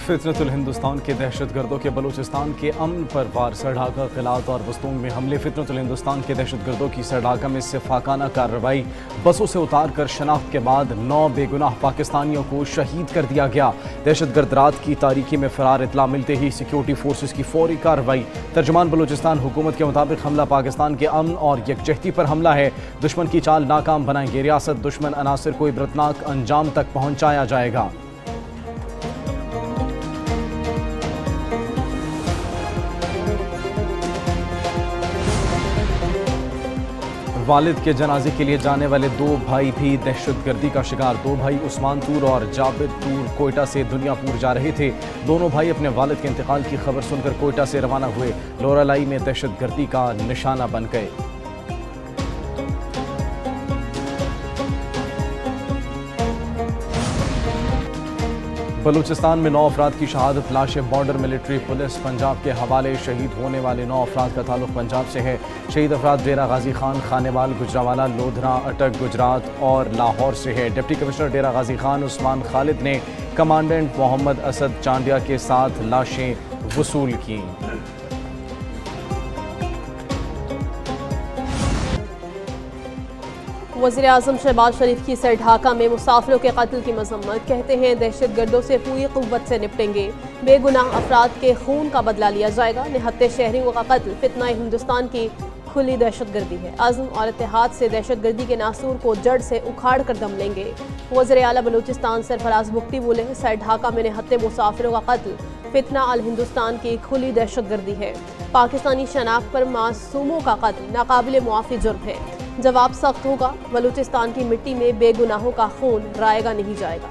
فطرت الہندوستان کے دہشت گردوں کے بلوچستان کے امن پر وار سرڈھاکہ قلعات اور بستونگ میں حملے فطرت الہندوستان کے دہشت گردوں کی سرڈھاکہ میں صفاقانہ کارروائی بسوں سے اتار کر شناخت کے بعد 9 بے گناہ پاکستانیوں کو شہید کر دیا گیا۔ دہشت گرد رات کی تاریکی میں فرار اطلاع ملتے ہی سیکیورٹی فورسز کی فوری کارروائی۔ ترجمان بلوچستان حکومت کے مطابق حملہ پاکستان کے امن اور یکجہتی پر حملہ ہے۔ دشمن کی چال ناکام بنائیں گے ریاست، دشمن عناصر کو عبرتناک انجام تک پہنچایا جائے گا۔ والد کے جنازے کے لیے جانے والے 2 بھائی بھی دہشت گردی کا شکار۔ 2 بھائی عثمان طور اور جابر طور کوئٹہ سے دنیا پور جا رہے تھے۔ دونوں بھائی اپنے والد کے انتقال کی خبر سن کر کوئٹہ سے روانہ ہوئے، لورالائی میں دہشت گردی کا نشانہ بن گئے۔ بلوچستان میں 9 افراد کی شہادت، لاشیں بارڈر ملٹری پولیس پنجاب کے حوالے۔ شہید ہونے والے 9 افراد کا تعلق پنجاب سے ہے۔ شہید افراد ڈیرہ غازی خان، خانیوال، گجرانوالہ، لودھرا، اٹک گجرات اور لاہور سے ہے۔ ڈپٹی کمشنر ڈیرہ غازی خان عثمان خالد نے کمانڈنٹ محمد اسد چانڈیا کے ساتھ لاشیں وصول کیں۔ وزیر اعظم شہباز شریف کی سر ڈھاکہ میں مسافروں کے قتل کی مذمت، کہتے ہیں دہشت گردوں سے پوری قوت سے نپٹیں گے، بے گناہ افراد کے خون کا بدلہ لیا جائے گا، نہتے شہریوں کا قتل فتنہ ہندوستان کی کھلی دہشت گردی ہے، عزم اور اتحاد سے دہشت گردی کے ناسور کو جڑ سے اکھاڑ کر دم لیں گے۔ وزیر اعلیٰ بلوچستان سرفراز بگٹی بولے، سر ڈھاکہ میں نہتے مسافروں کا قتل فتنہ الہندوستان کی کھلی دہشت گردی ہے، پاکستانی شناخت پر معصوموں کا قتل ناقابل معافی جرم ہے، جواب سخت ہوگا، بلوچستان کی مٹی میں بے گناہوں کا خون رائے گا نہیں جائے گا۔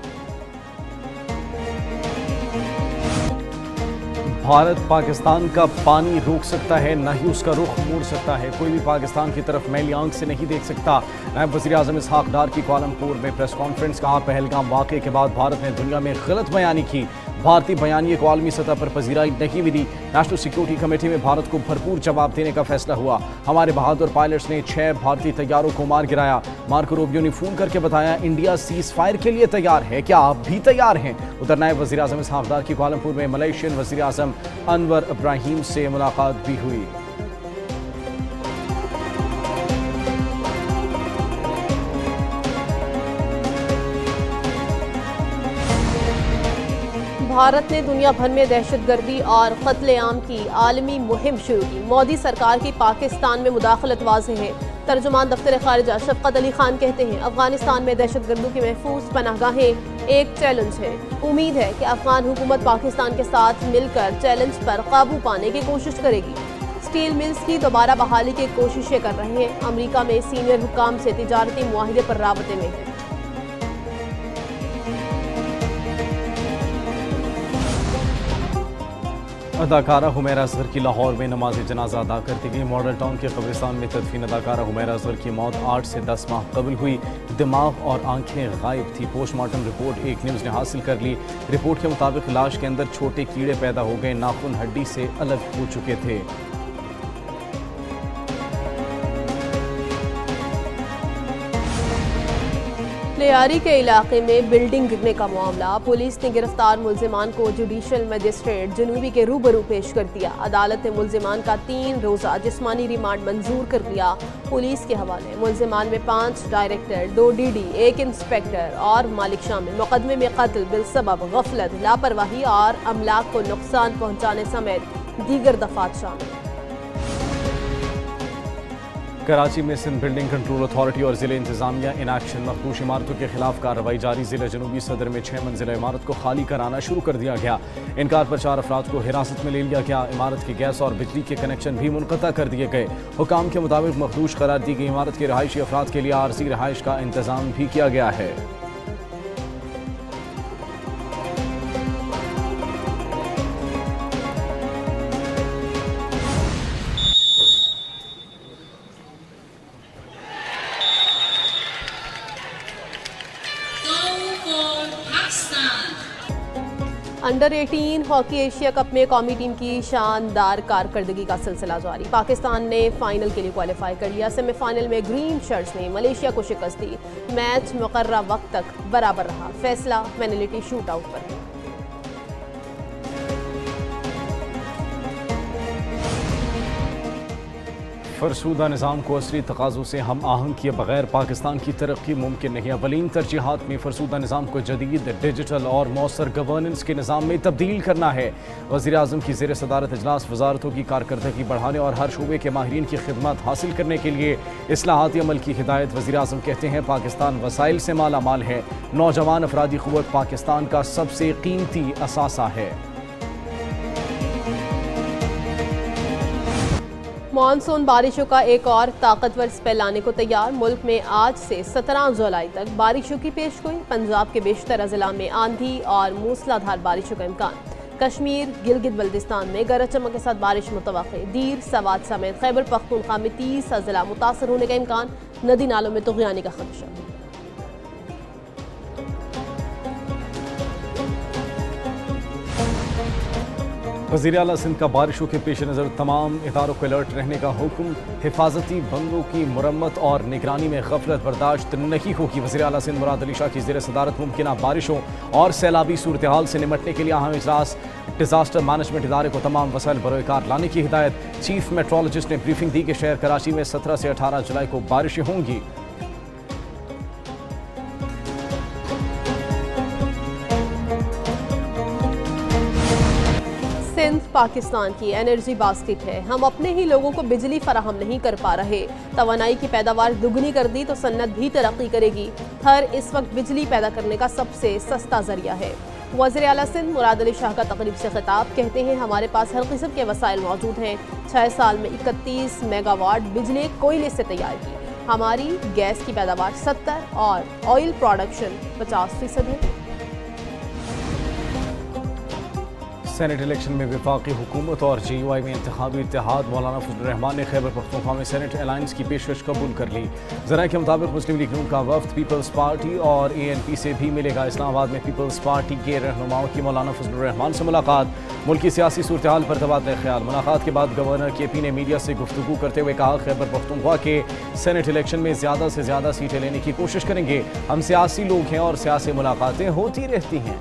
بھارت پاکستان کا پانی روک سکتا ہے، نہ ہی اس کا رخ موڑ سکتا ہے۔ کوئی بھی پاکستان کی طرف میلی آنکھ سے نہیں دیکھ سکتا۔ نائب وزیر اعظم اسحاق ڈار کی کوالالمپور میں پریس کانفرنس، کہا پہلگام واقعے کے بعد بھارت نے دنیا میں غلط بیانی کی، بھارتی بیانیے کو عالمی سطح پر پذیرائی نہیں ملی، نیشنل سیکیورٹی کمیٹی میں بھارت کو بھرپور جواب دینے کا فیصلہ ہوا، ہمارے بہادر پائلٹس نے 6 بھارتی طیاروں کو مار گرایا۔ مارکو روبیو نے فون کر کے بتایا انڈیا سیز فائر کے لیے تیار ہے، کیا آپ بھی تیار ہیں؟ ادھر نائب وزیر اعظم اسحاق ڈار کی کوالالمپور میں ملیشین وزیر اعظم انور ابراہیم سے ملاقات بھی ہوئی۔ بھارت نے دنیا بھر میں دہشت گردی اور قتل عام کی عالمی مہم شروع کی، مودی سرکار کی پاکستان میں مداخلت واضح ہے۔ ترجمان دفتر خارجہ شفقت علی خان کہتے ہیں افغانستان میں دہشت گردوں کی محفوظ پناہ گاہیں ایک چیلنج ہے، امید ہے کہ افغان حکومت پاکستان کے ساتھ مل کر چیلنج پر قابو پانے کی کوشش کرے گی۔ سٹیل ملز کی دوبارہ بحالی کی کوششیں کر رہے ہیں، امریکہ میں سینئر حکام سے تجارتی معاہدے پر رابطے میں ہے۔ اداکارہ حمیرہ اصغر کی لاہور میں نماز جنازہ ادا کر دی گئی۔ ماڈل ٹاؤن کے قبرستان میں تدفین اداکارہ حمیرہ اصغر کی موت 8 سے 10 ماہ قبل ہوئی، دماغ اور آنکھیں غائب تھی۔ پوسٹ مارٹم رپورٹ ایک نیوز نے حاصل کر لی۔ رپورٹ کے مطابق لاش کے اندر چھوٹے کیڑے پیدا ہو گئے، ناخن ہڈی سے الگ ہو چکے تھے۔ لیاری کے علاقے میں بلڈنگ گرنے کا معاملہ، پولیس نے گرفتار ملزمان کو جوڈیشل مجسٹریٹ جنوبی کے روبرو پیش کر دیا۔ عدالت نے ملزمان کا 3 روزہ جسمانی ریمانڈ منظور کر لیا۔ پولیس کے حوالے ملزمان میں 5 ڈائریکٹر، 2 ڈی، 1 انسپیکٹر اور مالک شامل۔ مقدمے میں قتل بالسبب غفلت، لاپرواہی اور املاک کو نقصان پہنچانے سمیت دیگر دفعات شامل۔ کراچی میں سندھ بلڈنگ کنٹرول اتھارٹی اور ضلع انتظامیہ ان ایکشن، مخدوش عمارتوں کے خلاف کارروائی جاری۔ ضلع جنوبی صدر میں 6 منزلہ عمارت کو خالی کرانا شروع کر دیا گیا۔ انکار پر 4 افراد کو حراست میں لے لیا گیا۔ عمارت کی گیس اور بجلی کے کنیکشن بھی منقطع کر دیے گئے۔ حکام کے مطابق مخدوش قرار دی گئی عمارت کے رہائشی افراد کے لیے عارضی رہائش کا انتظام بھی کیا گیا ہے۔ انڈر 18 ہاکی ایشیا کپ میں قومی ٹیم کی شاندار کارکردگی کا سلسلہ جاری۔ پاکستان نے فائنل کے لیے کوالیفائی کر لیا۔ سیمی فائنل میں گرین شرٹس نے ملیشیا کو شکست دی۔ میچ مقررہ وقت تک برابر رہا، فیصلہ پینلٹی شوٹ آؤٹ پر۔ فرسودہ نظام کو عصری تقاضوں سے ہم آہنگ کیے بغیر پاکستان کی ترقی ممکن نہیں۔ اولین ترجیحات میں فرسودہ نظام کو جدید، ڈیجیٹل اور مؤثر گورننس کے نظام میں تبدیل کرنا ہے۔ وزیر اعظم کی زیر صدارت اجلاس وزارتوں کی کارکردگی بڑھانے اور ہر شعبے کے ماہرین کی خدمات حاصل کرنے کے لیے اصلاحاتی عمل کی ہدایت۔ وزیر اعظم کہتے ہیں پاکستان وسائل سے مالا مال ہے، نوجوان افرادی قوت پاکستان کا سب سے قیمتی اثاثہ ہے۔ مانسون بارشوں کا ایک اور طاقتور اسپیل لانے کو تیار۔ ملک میں آج سے 17 جولائی تک بارشوں کی پیشگوئی۔ پنجاب کے بیشتر اضلاع میں آندھی اور موسلا دھار بارشوں کا امکان۔ کشمیر، گلگت بلتستان میں گرج چمک کے ساتھ بارش متوقع۔ دیر، سوات سمیت خیبر پختونخوا میں 30 اضلاع متاثر ہونے کا امکان۔ ندی نالوں میں طغیانی کا خدشہ۔ وزیر اعلیٰ سندھ کا بارشوں کے پیش نظر تمام اداروں کو الرٹ رہنے کا حکم۔ حفاظتی بندوں کی مرمت اور نگرانی میں غفلت برداشت نہیں ہوگی۔ وزیر اعلیٰ سندھ مراد علی شاہ کی زیر صدارت ممکنہ بارشوں اور سیلابی صورتحال سے نمٹنے کے لیے اہم اجلاس۔ ڈیزاسٹر مینجمنٹ ادارے کو تمام وسائل بروئے کار لانے کی ہدایت۔ چیف میٹرولوجسٹ نے بریفنگ دی کہ شہر کراچی میں 17 سے 18 جولائی کو بارشیں ہوں گی۔ سندھ پاکستان کی انرجی باسکٹ ہے۔ ہم اپنے ہی لوگوں کو بجلی فراہم نہیں کر پا رہے۔ توانائی کی پیداوار دگنی کر دی تو صنعت بھی ترقی کرے گی۔ تھر اس وقت بجلی پیدا کرنے کا سب سے سستا ذریعہ ہے۔ وزیر اعلیٰ سندھ مراد علی شاہ کا تقریب سے خطاب۔ کہتے ہیں ہمارے پاس ہر قسم کے وسائل موجود ہیں۔ 6 سال میں 31 میگا واٹ بجلی کوئلے سے تیار کی۔ ہماری گیس کی پیداوار 70 اور آئل پروڈکشن 50% ہے۔ سینٹ الیکشن میں وفاقی حکومت اور جے یو آئی میں انتخابی اتحاد۔ مولانا فضل الرحمان نے خیبر پختونخوا میں سینٹ الائنس کی پیشکش قبول کر لی۔ ذرائع کے مطابق مسلم لیگ نون کا وفد پیپلز پارٹی اور اے این پی سے بھی ملے گا۔ اسلام آباد میں پیپلز پارٹی کے رہنماؤں کی مولانا فضل الرحمان سے ملاقات۔ ملکی سیاسی صورتحال پر تبادلہ خیال۔ ملاقات کے بعد گورنر کے پی نے میڈیا سے گفتگو کرتے ہوئے کہا خیبر پختونخوا کے سینٹ الیکشن میں زیادہ سے زیادہ سیٹیں لینے کی کوشش کریں گے۔ ہم سیاسی لوگ ہیں اور سیاسی ملاقاتیں ہوتی رہتی ہیں۔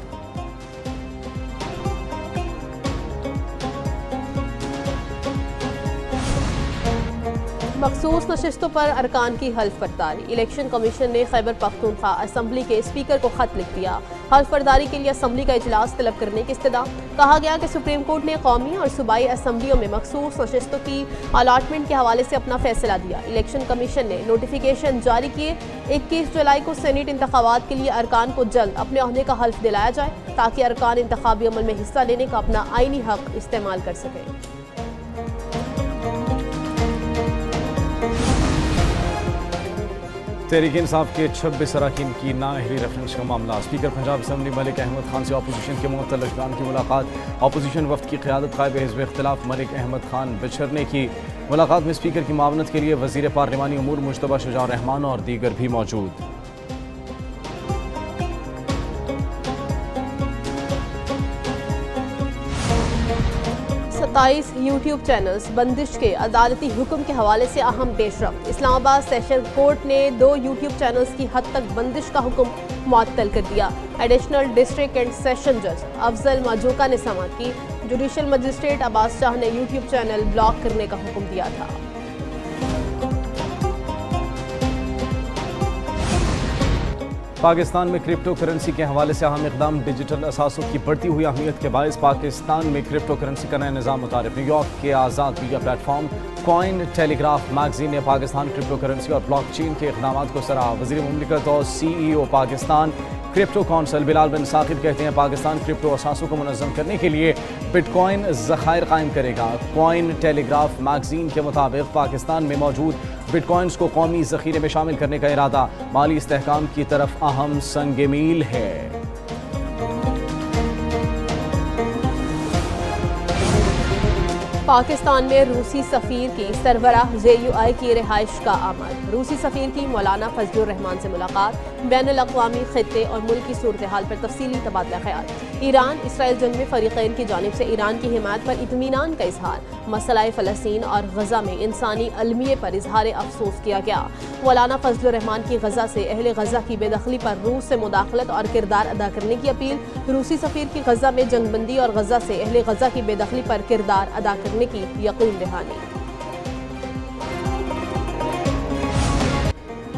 مخصوص نشستوں پر ارکان کی حلف برداری۔ الیکشن کمیشن نے خیبر پختونخوا اسمبلی کے اسپیکر کو خط لکھ دیا۔ حلف برداری کے لیے اسمبلی کا اجلاس طلب کرنے کی استدعا۔ کہا گیا کہ سپریم کورٹ نے قومی اور صوبائی اسمبلیوں میں مخصوص نشستوں کی الاٹمنٹ کے حوالے سے اپنا فیصلہ دیا۔ الیکشن کمیشن نے نوٹیفیکیشن جاری کیے۔ 21 جولائی کو سینیٹ انتخابات کے لیے ارکان کو جلد اپنے عہدے کا حلف دلایا جائے تاکہ ارکان انتخابی عمل میں حصہ لینے کا اپنا آئینی حق استعمال کر سکیں۔ تحریک انصاف کے 26 اراکین کی نااہلی ریفرنس کا معاملہ۔ اسپیکر پنجاب اسمبلی ملک احمد خان سے اپوزیشن کے معطل ارکان کی ملاقات۔ اپوزیشن وفد کی قیادت قائد حزب اختلاف ملک احمد خان بچھر نے کی۔ ملاقات میں اسپیکر کی معاونت کے لیے وزیر پارلیمانی امور مجتبیٰ شجاع الرحمان اور دیگر بھی موجود۔ 27 یوٹیوب چینلز بندش کے عدالتی حکم کے حوالے سے اہم پیش رفت۔ اسلام آباد سیشن کورٹ نے 2 یوٹیوب چینلز کی حد تک بندش کا حکم معطل کر دیا۔ ایڈیشنل ڈسٹرکٹ اینڈ سیشن جج افضل ماجوکا نے سماعت کی۔ جوڈیشل مجسٹریٹ عباس شاہ نے یوٹیوب چینل بلاک کرنے کا حکم دیا تھا۔ پاکستان میں کرپٹو کرنسی کے حوالے سے اہم اقدام۔ ڈیجیٹل اثاثوں کی بڑھتی ہوئی اہمیت کے باعث پاکستان میں کرپٹو کرنسی کا نیا نظام متعارف۔ نیو یارک کے آزاد میڈیا پلیٹ فارم کوائن ٹیلی گراف میگزین نے پاکستان کرپٹو کرنسی اور بلاک چین کے اقدامات کو سراہا۔ وزیر مملکت اور سی ای او پاکستان کرپٹو کونسل بلال بن ثاقب کہتے ہیں پاکستان کرپٹو اثاثوں کو منظم کرنے کے لیے بٹ کوائن ذخائر قائم کرے گا۔ کوائن ٹیلی گراف میگزین کے مطابق پاکستان میں موجود بٹ کوائنز کو قومی ذخیرے میں شامل کرنے کا ارادہ مالی استحکام کی طرف اہم سنگ میل ہے۔ پاکستان میں روسی سفیر کی سربراہ جے یو آئی کی رہائش کا آمد۔ روسی سفیر کی مولانا فضل الرحمان سے ملاقات۔ بین الاقوامی خطے اور ملک کی صورتحال پر تفصیلی تبادلہ خیال۔ ایران اسرائیل جنگ میں فریقین کی جانب سے ایران کی حمایت پر اطمینان کا اظہار۔ مسئلہ فلسطین اور غزہ میں انسانی المیے پر اظہار افسوس کیا گیا۔ مولانا فضل الرحمان کی غزہ سے اہل غزہ کی بے دخلی پر روس سے مداخلت اور کردار ادا کرنے کی اپیل۔ روسی سفیر کی غزہ میں جنگ بندی اور غزہ سے اہل غزہ کی بے دخلی پر کردار ادا کرنے کی یقین دہانی۔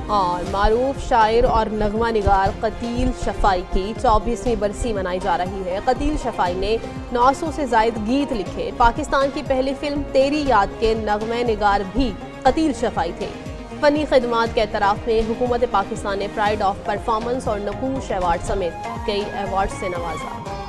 اور معروف شاعر اور نغمہ نگار قتیل شفائی کی 24ویں برسی منائی جا رہی ہے۔ قتیل شفائی نے 900 سے زائد گیت لکھے۔ پاکستان کی پہلی فلم تیری یاد کے نغمہ نگار بھی قتیل شفائی تھے۔ فنی خدمات کے اعتراف میں حکومت پاکستان نے پرائڈ آف پرفارمنس اور نقوش ایوارڈ سمیت کئی ایوارڈ سے نوازا۔